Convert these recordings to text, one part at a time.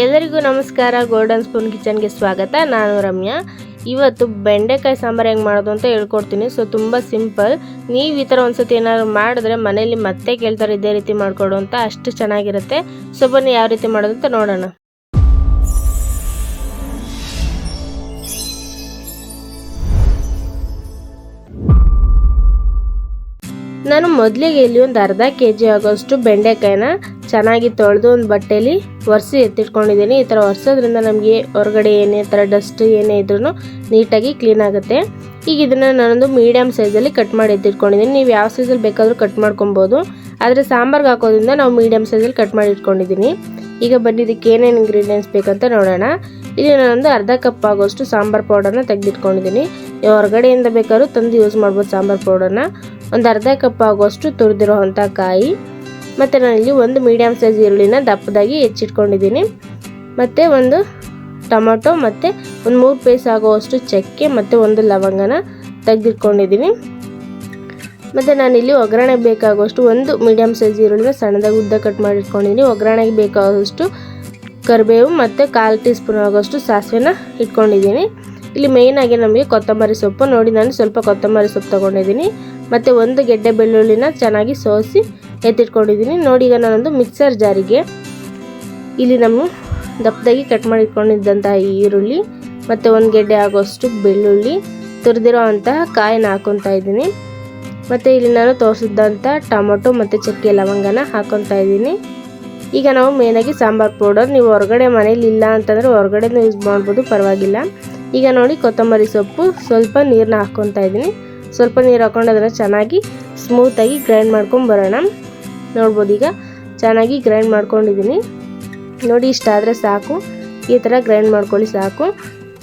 ಎಲ್ಲರಿಗೂ ನಮಸ್ಕಾರ. Golden spoon ಕಿಚನ್ಗೆ ಸ್ವಾಗತ. ನಾನು ರಮ್ಯಾ. ಇವತ್ತು ಬೆಂಡೆಕಾಯಿ ಸಾಂಬಾರು ಹೆಂಗೆ ಮಾಡೋದು ಅಂತ ಹೇಳ್ಕೊಡ್ತೀನಿ. ಸೊ ತುಂಬ ಸಿಂಪಲ್. ನೀವು ಈ ಥರ ಒಂದ್ಸತಿ ಏನಾದ್ರು ಮಾಡಿದ್ರೆ ಮನೇಲಿ ಮತ್ತೆ ಕೇಳ್ತಾರೆ ಇದೇ ರೀತಿ ಮಾಡಿಕೊಡು ಅಂತ. ಅಷ್ಟು ಚೆನ್ನಾಗಿರುತ್ತೆ. ಸೊ ಬನ್ನಿ ಯಾವ ರೀತಿ ಮಾಡೋದು ಅಂತ ನೋಡೋಣ. ನಾನು ಮೊದಲಿಗೆ ಇಲ್ಲಿ ಒಂದು ಅರ್ಧ kg ಆಗೋಷ್ಟು ಬೆಂಡೆಕಾಯಿನ ಚೆನ್ನಾಗಿ ತೊಳೆದು ಒಂದು ಬಟ್ಟೆಯಲ್ಲಿ ಒರೆಸಿ ಎತ್ತಿಟ್ಕೊಂಡಿದ್ದೀನಿ. ಈ ಥರ ಒರೆಸೋದ್ರಿಂದ ನಮಗೆ ಹೊರಗಡೆ ಏನೇ ಥರ ಡಸ್ಟ್ ಏನೇ ಇದ್ರೂ ನೀಟಾಗಿ ಕ್ಲೀನ್ ಆಗುತ್ತೆ. ಈಗ ಇದನ್ನು ನಾನೊಂದು ಮೀಡಿಯಮ್ ಸೈಜಲ್ಲಿ ಕಟ್ ಮಾಡಿ ಎತ್ತಿಟ್ಕೊಂಡಿದ್ದೀನಿ. ನೀವು ಯಾವ ಸೈಜಲ್ಲಿ ಬೇಕಾದರೂ ಕಟ್ ಮಾಡ್ಕೊಬೋದು. ಆದರೆ ಸಾಂಬಾರ್ಗೆ ಹಾಕೋದ್ರಿಂದ ನಾವು ಮೀಡಿಯಮ್ ಸೈಜಲ್ಲಿ ಕಟ್ ಮಾಡಿ ಇಟ್ಕೊಂಡಿದ್ದೀನಿ. ಈಗ ಬನ್ನಿ ಇದಕ್ಕೆ ಏನೇನು ಇಂಗ್ರೀಡಿಯೆಂಟ್ಸ್ ಬೇಕಂತ ನೋಡೋಣ. ಇಲ್ಲಿ ನಾನೊಂದು ಅರ್ಧ ಕಪ್ ಆಗೋಷ್ಟು ಸಾಂಬಾರು ಪೌಡರ್ನ ತೆಗೆದಿಟ್ಕೊಂಡಿದ್ದೀನಿ. ನೀವು ಹೊರಗಡೆಯಿಂದ ಬೇಕಾದ್ರೂ ತಂದು ಯೂಸ್ ಮಾಡ್ಬೋದು ಸಾಂಬಾರು ಪೌಡರ್ನ. ಒಂದು ಅರ್ಧ ಕಪ್ ಆಗೋಷ್ಟು ತುರಿದಿರೋ ಅಂಥ ಕಾಯಿ, ಮತ್ತು ನಾನಿಲ್ಲಿ ಒಂದು ಮೀಡಿಯಮ್ ಸೈಜ್ ಈರುಳ್ಳಿನ ದಪ್ಪದಾಗಿ ಹೆಚ್ಚಿಟ್ಕೊಂಡಿದ್ದೀನಿ, ಮತ್ತು ಒಂದು ಟೊಮೊಟೊ, ಮತ್ತು ಒಂದು 3 ಪೀಸ್ ಆಗೋವಷ್ಟು ಚಕ್ಕೆ ಮತ್ತು ಒಂದು ಲವಂಗನ ತೆಗೆದಿಟ್ಕೊಂಡಿದ್ದೀನಿ. ಮತ್ತು ನಾನಿಲ್ಲಿ ಒಗ್ಗರಣೆಗೆ ಬೇಕಾಗುವಷ್ಟು ಒಂದು ಮೀಡಿಯಮ್ ಸೈಜ್ ಈರುಳ್ಳಿನ ಸಣ್ಣದಾಗಿ ಉದ್ದ ಕಟ್ ಮಾಡಿಟ್ಕೊಂಡಿದ್ದೀನಿ. ಒಗ್ಗರಣೆಗೆ ಬೇಕಾಗುವಷ್ಟು ಕರಿಬೇವು ಮತ್ತು 1/4 ಟೀ ಸ್ಪೂನ್ ಆಗೋಷ್ಟು ಸಾಸಿವೆನ ಇಟ್ಕೊಂಡಿದ್ದೀನಿ. ಇಲ್ಲಿ ಮೇಯ್ನಾಗಿ ನಮಗೆ ಕೊತ್ತಂಬರಿ ಸೊಪ್ಪು ನೋಡಿ, ನಾನು ಸ್ವಲ್ಪ ಕೊತ್ತಂಬರಿ ಸೊಪ್ಪು ತೊಗೊಂಡಿದ್ದೀನಿ, ಮತ್ತು ಒಂದು ಗೆಡ್ಡೆ ಬೆಳ್ಳುಳ್ಳಿನ ಚೆನ್ನಾಗಿ ಸೋಸಿ ಎತ್ತಿಟ್ಕೊಂಡಿದ್ದೀನಿ. ನೋಡಿ, ಈಗ ನಾನೊಂದು ಮಿಕ್ಸರ್ ಜಾರಿಗೆ ಇಲ್ಲಿ ನಮ್ಮ ದಪ್ಪದಾಗಿ ಕಟ್ ಮಾಡಿ ಇಟ್ಕೊಂಡಿದ್ದಂತಹ ಈರುಳ್ಳಿ ಮತ್ತು ಒಂದು ಗೆಡ್ಡೆ ಆಗೋಷ್ಟು ಬೆಳ್ಳುಳ್ಳಿ, ತುರಿದಿರೋ ಅಂತಹ ಕಾಯಿನ ಹಾಕ್ಕೊತಾ ಇದ್ದೀನಿ. ಮತ್ತು ಇಲ್ಲಿ ನಾನು ತೋರಿಸಿದಂಥ ಟೊಮೊಟೊ ಮತ್ತು ಚಕ್ಕೆ ಲವಂಗನ ಹಾಕ್ಕೊತಾ ಇದ್ದೀನಿ. ಈಗ ನಾವು ಮೇನಾಗಿ ಸಾಂಬಾರು ಪೌಡರ್, ನೀವು ಹೊರಗಡೆ ಮನೇಲಿ ಇಲ್ಲ ಅಂತಂದರೆ ಹೊರಗಡೆನೂ ಯೂಸ್ ಮಾಡ್ಬೋದು, ಪರವಾಗಿಲ್ಲ. ಈಗ ನೋಡಿ, ಕೊತ್ತಂಬರಿ ಸೊಪ್ಪು ಸ್ವಲ್ಪ ನೀರನ್ನ ಹಾಕ್ಕೊತಾ ಇದ್ದೀನಿ. ಸ್ವಲ್ಪ ನೀರು ಹಾಕ್ಕೊಂಡು ಅದನ್ನು ಚೆನ್ನಾಗಿ ಸ್ಮೂತಾಗಿ ಗ್ರೈಂಡ್ ಮಾಡ್ಕೊಂಡು ಬರೋಣ. ನೋಡ್ಬೋದು, ಈಗ ಚೆನ್ನಾಗಿ ಗ್ರೈಂಡ್ ಮಾಡ್ಕೊಂಡಿದ್ದೀನಿ. ನೋಡಿ, ಇಷ್ಟಾದರೆ ಸಾಕು. ಈ ಥರ ಗ್ರೈಂಡ್ ಮಾಡ್ಕೊಳ್ಳಿ ಸಾಕು.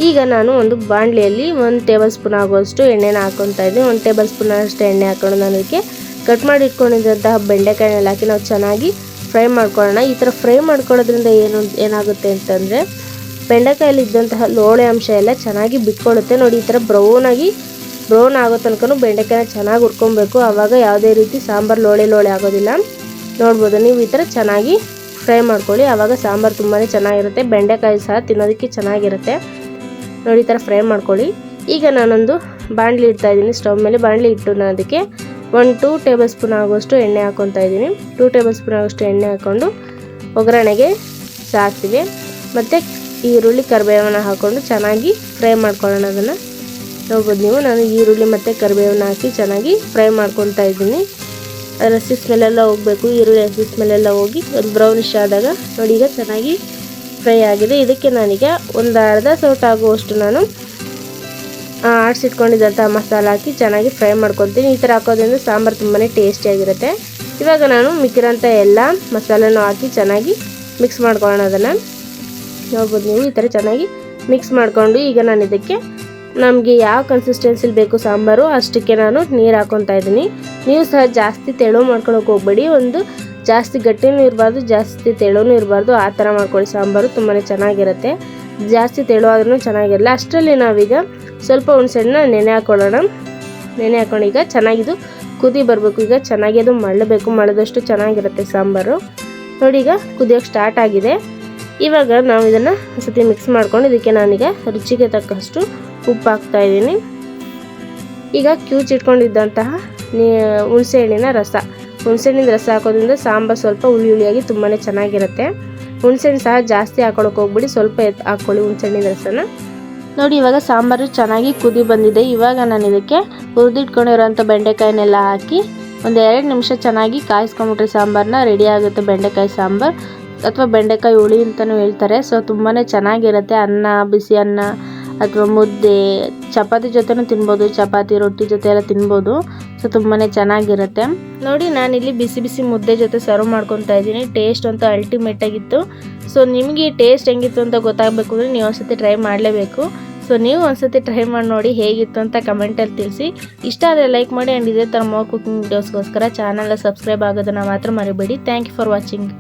ಈಗ ನಾನು ಒಂದು ಬಾಣಲೆಯಲ್ಲಿ 1 ಟೇಬಲ್ ಸ್ಪೂನ್ ಆಗುವಷ್ಟು ಎಣ್ಣೆನ ಹಾಕ್ಕೊತಾ ಇದ್ದೀನಿ. 1 ಟೇಬಲ್ ಸ್ಪೂನ್ ಅಷ್ಟು ಎಣ್ಣೆ ಹಾಕ್ಕೊಂಡು ನಾನು ಇದಕ್ಕೆ ಕಟ್ ಮಾಡಿ ಇಟ್ಕೊಂಡಿದ್ದಂತಹ ಬೆಂಡೆಕಾಯಿನೆಲ್ಲ ಹಾಕಿ ನಾವು ಚೆನ್ನಾಗಿ ಫ್ರೈ ಮಾಡ್ಕೊಳ್ಳೋಣ. ಈ ಥರ ಫ್ರೈ ಮಾಡ್ಕೊಳ್ಳೋದ್ರಿಂದ ಏನಾಗುತ್ತೆ ಅಂತಂದರೆ ಬೆಂಡೆಕಾಯಲ್ಲಿ ಇದ್ದಂತಹ ಲೋಳೆ ಅಂಶ ಎಲ್ಲ ಚೆನ್ನಾಗಿ ಬಿಟ್ಕೊಳ್ಳುತ್ತೆ. ನೋಡಿ, ಈ ಥರ ಬ್ರೌನ್ ಆಗೋ ತನಕ ಬೆಂಡೆಕಾಯಿನ ಚೆನ್ನಾಗಿ ಹುರ್ಕೊಬೇಕು. ಆವಾಗ ಯಾವುದೇ ರೀತಿ ಸಾಂಬಾರು ಲೋಳೆ ಆಗೋದಿಲ್ಲ. ನೋಡ್ಬೋದು, ನೀವು ಈ ಥರ ಚೆನ್ನಾಗಿ ಫ್ರೈ ಮಾಡ್ಕೊಳ್ಳಿ, ಆವಾಗ ಸಾಂಬಾರು ತುಂಬಾ ಚೆನ್ನಾಗಿರುತ್ತೆ. ಬೆಂಡೆಕಾಯಿ ಸಹ ತಿನ್ನೋದಕ್ಕೆ ಚೆನ್ನಾಗಿರುತ್ತೆ. ನೋಡಿ, ಈ ಥರ ಫ್ರೈ ಮಾಡ್ಕೊಳ್ಳಿ. ಈಗ ನಾನೊಂದು ಬಾಣಲಿ ಇಡ್ತಾಯಿದ್ದೀನಿ ಸ್ಟವ್ ಮೇಲೆ. ಬಾಣಲಿ ಇಟ್ಟು ನಾನು ಅದಕ್ಕೆ 2 ಟೇಬಲ್ ಸ್ಪೂನ್ ಆಗುವಷ್ಟು ಎಣ್ಣೆ ಹಾಕ್ಕೊತಾ ಇದ್ದೀನಿ. 2 ಟೇಬಲ್ ಸ್ಪೂನ್ ಆಗುವಷ್ಟು ಎಣ್ಣೆ ಹಾಕ್ಕೊಂಡು ಒಗ್ಗರಣೆಗೆ ಸಾಸಿವೆ ಮತ್ತು ಈರುಳ್ಳಿ ಕರಿಬೇವನ್ನ ಹಾಕ್ಕೊಂಡು ಚೆನ್ನಾಗಿ ಫ್ರೈ ಮಾಡ್ಕೊಳ್ಳೋಣ. ಅದನ್ನು ನೋಡ್ಬೋದು ನೀವು, ನಾನು ಈರುಳ್ಳಿ ಮತ್ತು ಕರಿಬೇವನ್ನ ಹಾಕಿ ಚೆನ್ನಾಗಿ ಫ್ರೈ ಮಾಡ್ಕೊತಾ ಇದ್ದೀನಿ. ಅದರ ಹಸಿ ಸ್ಮೆಲ್ಲೆಲ್ಲ ಹೋಗಬೇಕು. ಈರುಳ್ಳಿ ಹಸಿ ಸ್ಮೆಲ್ಲೆಲ್ಲ ಹೋಗಿ ಒಂದು ಬ್ರೌನಿಶ್ ಆದಾಗ ನೋಡಿ, ಈಗ ಚೆನ್ನಾಗಿ ಫ್ರೈ ಆಗಿದೆ. ಇದಕ್ಕೆ ನಾನೀಗ ಒಂದು ಅರ್ಧ ಸೌಟ್ ಆಗುವಷ್ಟು ನಾನು ಆಡಿಸಿಟ್ಕೊಂಡಿದ್ದಂಥ ಮಸಾಲ ಹಾಕಿ ಚೆನ್ನಾಗಿ ಫ್ರೈ ಮಾಡ್ಕೊತೀನಿ. ಈ ಥರ ಹಾಕೋದ್ರಿಂದ ಸಾಂಬಾರು ತುಂಬಾ ಟೇಸ್ಟಿಯಾಗಿರುತ್ತೆ. ಇವಾಗ ನಾನು ಮಿಕ್ಕಿರೋಂಥ ಎಲ್ಲ ಮಸಾಲೆನೂ ಹಾಕಿ ಚೆನ್ನಾಗಿ ಮಿಕ್ಸ್ ಮಾಡ್ಕೊಳ್ಳೋಣ. ಅದನ್ನು ನೋಡ್ಬೋದು ನೀವು, ಈ ಥರ ಚೆನ್ನಾಗಿ ಮಿಕ್ಸ್ ಮಾಡಿಕೊಂಡು ಈಗ ನಾನು ಇದಕ್ಕೆ ನಮಗೆ ಯಾವ ಕನ್ಸಿಸ್ಟೆನ್ಸಿಲಿ ಬೇಕು ಸಾಂಬಾರು ಅಷ್ಟಕ್ಕೆ ನಾನು ನೀರು ಹಾಕ್ಕೊತಾ ಇದ್ದೀನಿ. ನೀವು ಸಹ ಜಾಸ್ತಿ ತೆಳು ಮಾಡ್ಕೊಳಕ್ಕೆ ಹೋಗಬೇಡಿ. ಒಂದು ಜಾಸ್ತಿ ಗಟ್ಟಿನೂ ಇರಬಾರ್ದು, ಜಾಸ್ತಿ ತೆಳುನೂ ಇರಬಾರ್ದು. ಆ ಥರ ಮಾಡ್ಕೊಳ್ಳಿ, ಸಾಂಬಾರು ತುಂಬಾ ಚೆನ್ನಾಗಿರುತ್ತೆ. ಜಾಸ್ತಿ ತೆಳು ಆದ್ರೂ ಚೆನ್ನಾಗಿರಲ್ಲ. ಅಷ್ಟರಲ್ಲಿ ನಾವೀಗ ಸ್ವಲ್ಪ ಹುಣಸೆಹಣ್ಣನ್ನ ನೆನೆ ಹಾಕ್ಕೊಳ್ಳೋಣ. ನೆನೆ ಹಾಕ್ಕೊಂಡು ಈಗ ಚೆನ್ನಾಗಿದು ಕುದಿ ಬರಬೇಕು. ಈಗ ಚೆನ್ನಾಗಿ ಅದು ಮಳ್ಳಬೇಕು. ಮಳ್ಳದಷ್ಟು ಚೆನ್ನಾಗಿರುತ್ತೆ ಸಾಂಬಾರು. ನೋಡಿ, ಈಗ ಕುದಿಯೋಕ್ಕೆ ಸ್ಟಾರ್ಟ್ ಆಗಿದೆ. ಇವಾಗ ನಾವು ಇದನ್ನು ಒಂದು ಸತಿ ಮಿಕ್ಸ್ ಮಾಡ್ಕೊಂಡು ಇದಕ್ಕೆ ನಾನೀಗ ರುಚಿಗೆ ತಕ್ಕಷ್ಟು ಉಪ್ಪು ಹಾಕ್ತಾಯಿದ್ದೀನಿ. ಈಗ ಕ್ಯೂಚಿಟ್ಕೊಂಡಿದ್ದಂತಹ ಹುಣಸೆಹಣ್ಣಿನ ರಸ ಹಾಕೋದ್ರಿಂದ ಸಾಂಬಾರು ಸ್ವಲ್ಪ ಹುಳಿಯಾಗಿ ತುಂಬಾ ಚೆನ್ನಾಗಿರುತ್ತೆ. ಹುಣಸೆಹಣ್ಣು ಸಹ ಜಾಸ್ತಿ ಹಾಕೊಳ್ಳೋಕೆ ಹೋಗ್ಬಿಡಿ, ಸ್ವಲ್ಪ ಹಾಕ್ಕೊಳ್ಳಿ ಹುಣಸೆಹಣ್ಣಿನ ರಸನ. ನೋಡಿ, ಇವಾಗ ಸಾಂಬಾರು ಚೆನ್ನಾಗಿ ಕುದಿ ಬಂದಿದೆ. ಇವಾಗ ನಾನು ಇದಕ್ಕೆ ಹುರಿದಿಟ್ಕೊಂಡಿರೋಂಥ ಬೆಂಡೆಕಾಯಿನೆಲ್ಲ ಹಾಕಿ ಒಂದು 2 ನಿಮಿಷ ಚೆನ್ನಾಗಿ ಕಾಯಿಸ್ಕೊಂಬಿಟ್ರೆ ಸಾಂಬಾರನ್ನ ರೆಡಿ ಆಗುತ್ತೆ. ಬೆಂಡೆಕಾಯಿ ಸಾಂಬಾರು ಅಥವಾ ಬೆಂಡೆಕಾಯಿ ಹುಳಿ ಅಂತಲೂ ಹೇಳ್ತಾರೆ. ಸೊ ತುಂಬಾ ಚೆನ್ನಾಗಿರುತ್ತೆ. ಅನ್ನ, ಬಿಸಿ ಅನ್ನ ಅಥವಾ ಮುದ್ದೆ, ಚಪಾತಿ ಜೊತೆನೂ ತಿನ್ಬೋದು, ಚಪಾತಿ ರೊಟ್ಟಿ ಜೊತೆ ಎಲ್ಲ ತಿನ್ಬೋದು. ಸೊ ತುಂಬಾ ಚೆನ್ನಾಗಿರುತ್ತೆ. ನೋಡಿ, ನಾನಿಲ್ಲಿ ಬಿಸಿ ಮುದ್ದೆ ಜೊತೆ ಸರ್ವ್ ಮಾಡ್ಕೊತಾ ಇದ್ದೀನಿ. ಟೇಸ್ಟ್ ಅಂತೂ ಅಲ್ಟಿಮೇಟ್ ಆಗಿತ್ತು. ಸೊ ನಿಮಗೆ ಟೇಸ್ಟ್ ಹೆಂಗಿತ್ತು ಅಂತ ಗೊತ್ತಾಗಬೇಕು ಅಂದರೆ ನೀವು ಒಂದ್ಸತಿ ಟ್ರೈ ಮಾಡಲೇಬೇಕು. ಸೊ ನೀವು ಒಂದ್ಸತಿ ಟ್ರೈ ಮಾಡಿ ನೋಡಿ ಹೇಗಿತ್ತು ಅಂತ ಕಮೆಂಟಲ್ಲಿ ತಿಳಿಸಿ. ಇಷ್ಟ ಆದರೆ ಲೈಕ್ ಮಾಡಿ. ಆ್ಯಂಡ್ ಇದೇ ಥರ ಮೋರ್ ಕುಕಿಂಗ್ ವಿಡಿಯೋಸ್ಗೋಸ್ಕರ ಚಾನಲ್ನ ಸಬ್ಸ್ಕ್ರೈಬ್ ಆಗೋದನ್ನು ಮಾತ್ರ ಮರಿಬೇಡಿ. Thank you for watching.